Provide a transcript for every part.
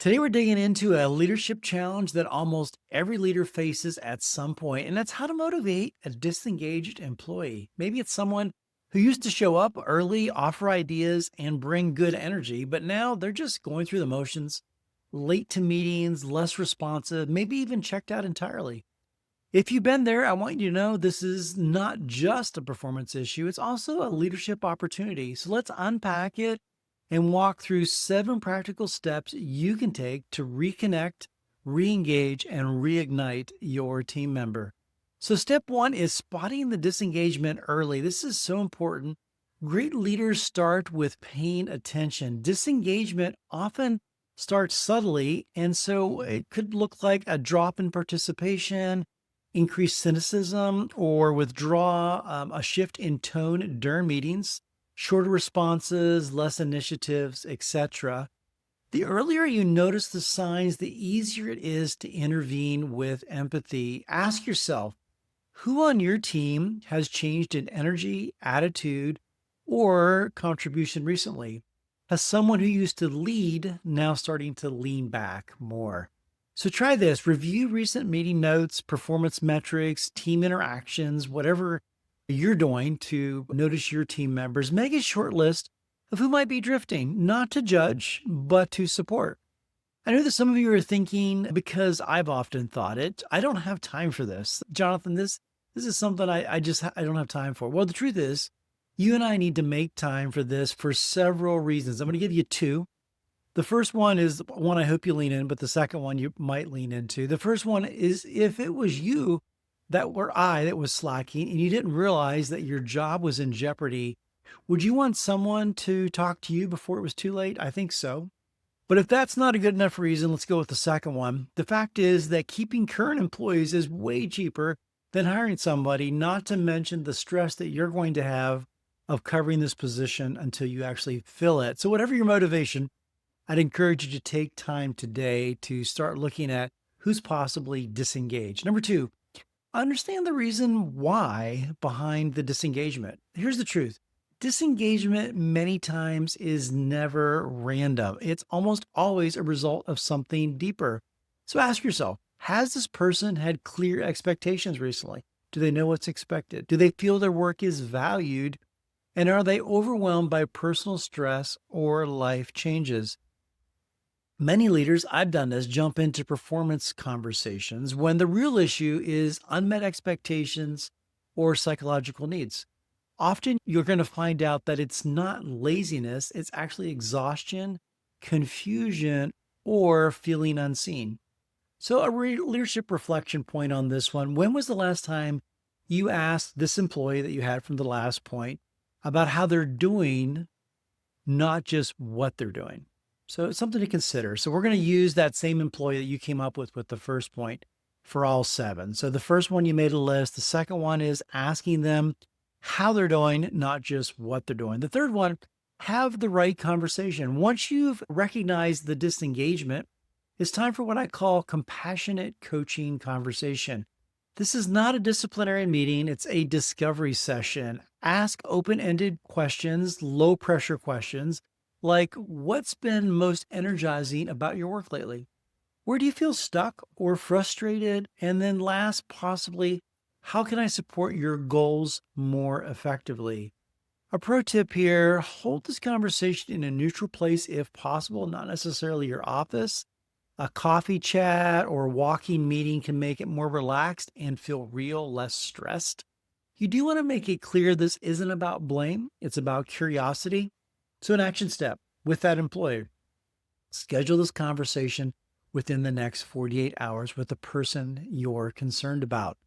Today, we're digging into a leadership challenge that almost every leader faces at some point, and that's how to motivate a disengaged employee. Maybe it's someone who used to show up early, offer ideas, and bring good energy, but now they're just going through the motions, late to meetings, less responsive, maybe even checked out entirely. If you've been there, I want you to know this is not just a performance issue, it's also a leadership opportunity. So let's unpack it and walk through 7 practical steps you can take to reconnect, re engage, and reignite your team member. So, step one is spotting the disengagement early. This is so important. Great leaders start with paying attention. Disengagement often starts subtly, and so it could look like a drop in participation, increased cynicism or withdraw, a shift in tone during meetings, shorter responses, less initiatives, etc. The earlier you notice the signs, the easier it is to intervene with empathy. Ask yourself, who on your team has changed in energy, attitude, or contribution recently? Has someone who used to lead now starting to lean back more? So try this, review recent meeting notes, performance metrics, team interactions, whatever you're doing to notice your team members. Make a short list of who might be drifting, not to judge, but to support. I know that some of you are thinking, because I've often thought it, I don't have time for this. Jonathan, this is something I don't have time for. Well, the truth is, you and I need to make time for this for several reasons. I'm going to give you two. The first one is one I hope you lean in, but the second one you might lean into. The first one is, if it was you that was slacking and you didn't realize that your job was in jeopardy, would you want someone to talk to you before it was too late? I think so. But if that's not a good enough reason, let's go with the second one. The fact is that keeping current employees is way cheaper than hiring somebody, not to mention the stress that you're going to have of covering this position until you actually fill it. So, whatever your motivation, I'd encourage you to take time today to start looking at who's possibly disengaged. Number two, understand the reason why behind the disengagement. Here's the truth. Disengagement many times is never random. It's almost always a result of something deeper. So ask yourself, has this person had clear expectations recently? Do they know what's expected? Do they feel their work is valued? And are they overwhelmed by personal stress or life changes? Many leaders, I've done this, jump into performance conversations when the real issue is unmet expectations or psychological needs. Often you're going to find out that it's not laziness, it's actually exhaustion, confusion, or feeling unseen. So, a leadership reflection point on this one: when was the last time you asked this employee that you had from the last point about how they're doing, not just what they're doing? So it's something to consider. So we're going to use that same employee that you came up with the first point for all 7. So the first one, you made a list. The second one is asking them how they're doing, not just what they're doing. The third one, have the right conversation. Once you've recognized the disengagement, it's time for what I call compassionate coaching conversation. This is not a disciplinary meeting, it's a discovery session. Ask open ended questions, low pressure questions, like, what's been most energizing about your work lately? Where do you feel stuck or frustrated? And then last, possibly, how can I support your goals more effectively? A pro tip here, hold this conversation in a neutral place if possible, not necessarily your office. A coffee chat or walking meeting can make it more relaxed and feel real, less stressed. You do want to make it clear this isn't about blame, it's about curiosity. So, an action step with that employer: schedule this conversation within the next 48 hours with the person you're concerned about.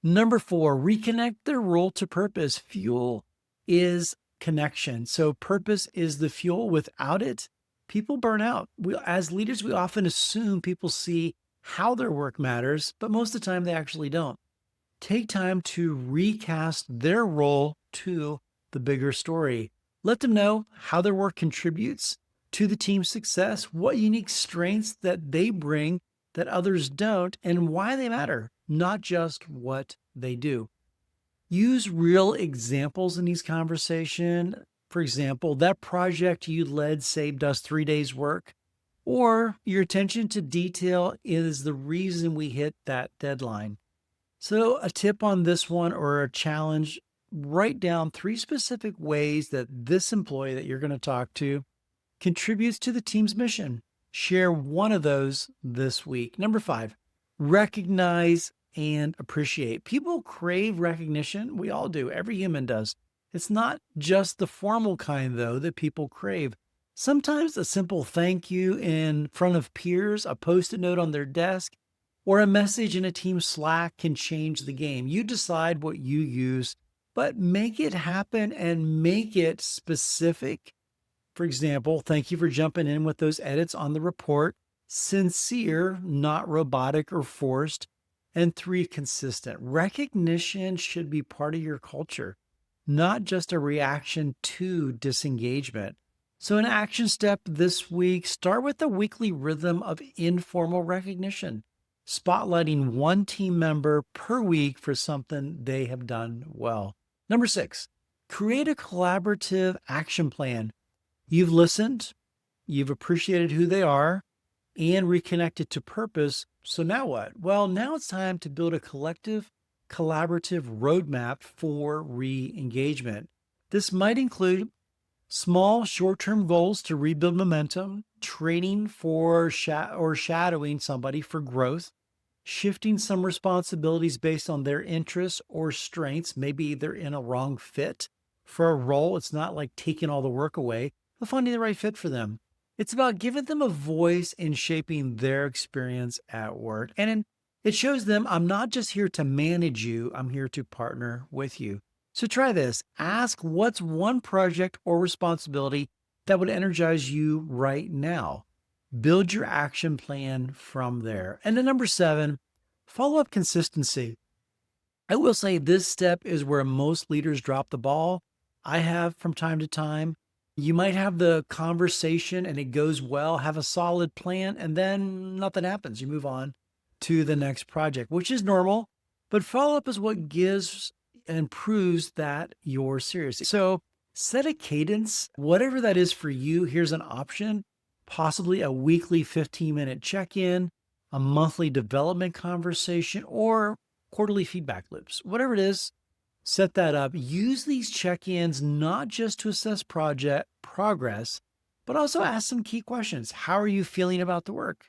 Number 4, reconnect their role to purpose. Fuel is connection. So, purpose is the fuel. Without it, people burn out. As leaders, we often assume people see how their work matters, but most of the time they actually don't. Take time to recast their role to the bigger story. Let them know how their work contributes to the team's success, what unique strengths that they bring that others don't, and why they matter, not just what they do. Use real examples in these conversations. For example, that project you led saved us 3 days' work. or your attention to detail is the reason we hit that deadline. So, a tip on this one or a challenge, write down three specific ways that this employee that you're going to talk to contributes to the team's mission. Share one of those this week. Number five, recognize and appreciate. People crave recognition. We all do. Every human does. It's not just the formal kind, though, that people crave. Sometimes a simple thank you in front of peers, a post it note on their desk, or a message in a team Slack can change the game. You decide what you use, but make it happen and make it specific. For example, thank you for jumping in with those edits on the report. Sincere, not robotic or forced. And three, consistent. Recognition should be part of your culture, not just a reaction to disengagement. So, an action step this week, start with a weekly rhythm of informal recognition, spotlighting one team member per week for something they have done well. Number six, create a collaborative action plan. You've listened, you've appreciated who they are, and reconnected to purpose. So now what? Well, now it's time to build a collective, collaborative roadmap for re-engagement. This might include small short-term goals to rebuild momentum, training for or shadowing somebody for growth, shifting some responsibilities based on their interests or strengths. Maybe they're in a wrong fit for a role. It's not like taking all the work away, but finding the right fit for them. It's about giving them a voice in shaping their experience at work. It shows them I'm not just here to manage you, I'm here to partner with you. So try this. Ask what's one project or responsibility that would energize you right now. Build your action plan from there. And then number seven, follow up consistency. I will say this step is where most leaders drop the ball. I have from time to time. You might have the conversation and it goes well, have a solid plan, and then nothing happens. You move on to the next project, which is normal, but follow up is what gives and proves that you're serious. So set a cadence, whatever that is for you. Here's an option, possibly a weekly 15-minute check-in, a monthly development conversation, or quarterly feedback loops. Whatever it is, set that up. Use these check-ins not just to assess project progress, but also ask some key questions. How are you feeling about the work?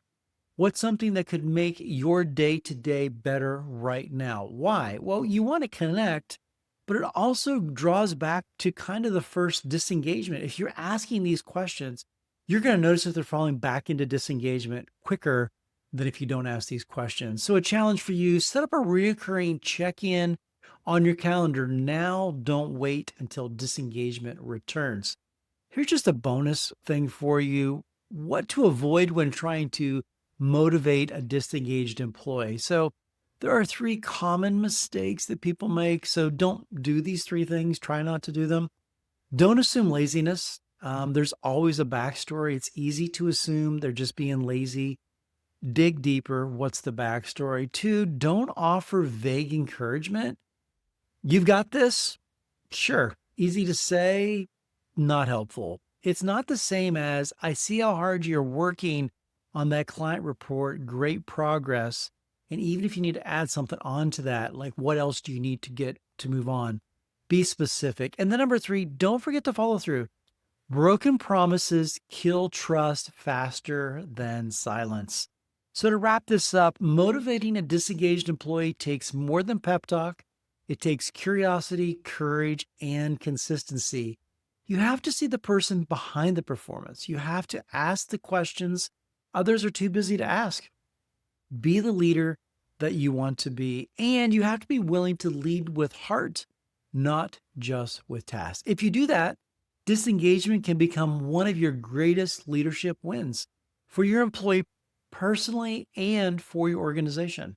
What's something that could make your day-to-day better right now? Why? Well, you want to connect, but it also draws back to kind of the first disengagement. If you're asking these questions, you're going to notice that they're falling back into disengagement quicker than if you don't ask these questions. So a challenge for you, set up a recurring check-in on your calendar now. Don't wait until disengagement returns. Here's just a bonus thing for you, what to avoid when trying to motivate a disengaged employee. So there are three common mistakes that people make. So don't do these three things. Try not to do them. Don't assume laziness. There's always a backstory. It's easy to assume they're just being lazy. Dig deeper. What's the backstory? Two, don't offer vague encouragement. You've got this? Sure. Easy to say, not helpful. It's not the same as I see how hard you're working on that client report, great progress. And even if you need to add something onto that, like what else do you need to get to move on? Be specific. And then number three, don't forget to follow through. Broken promises kill trust faster than silence. So to wrap this up, motivating a disengaged employee takes more than pep talk. It takes curiosity, courage, and consistency. You have to see the person behind the performance. You have to ask the questions others are too busy to ask. Be the leader that you want to be, and you have to be willing to lead with heart, not just with tasks. If you do that, disengagement can become one of your greatest leadership wins for your employee personally and for your organization.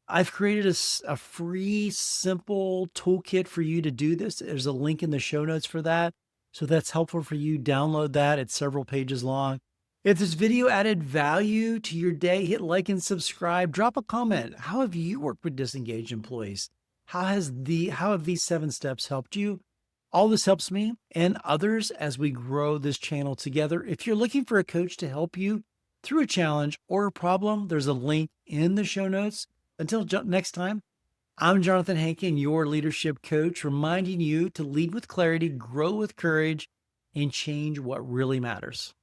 I've created a free, simple toolkit for you to do this. There's a link in the show notes for that. So that's helpful for you. Download that. It's several pages long. If this video added value to your day, hit like and subscribe. Drop a comment. How have you worked with disengaged employees? How have these 7 steps helped you? All this helps me and others as we grow this channel together. If you're looking for a coach to help you through a challenge or a problem, there's a link in the show notes. Until next time, I'm Jonathan Hankin, your leadership coach, reminding you to lead with clarity, grow with courage, and change what really matters.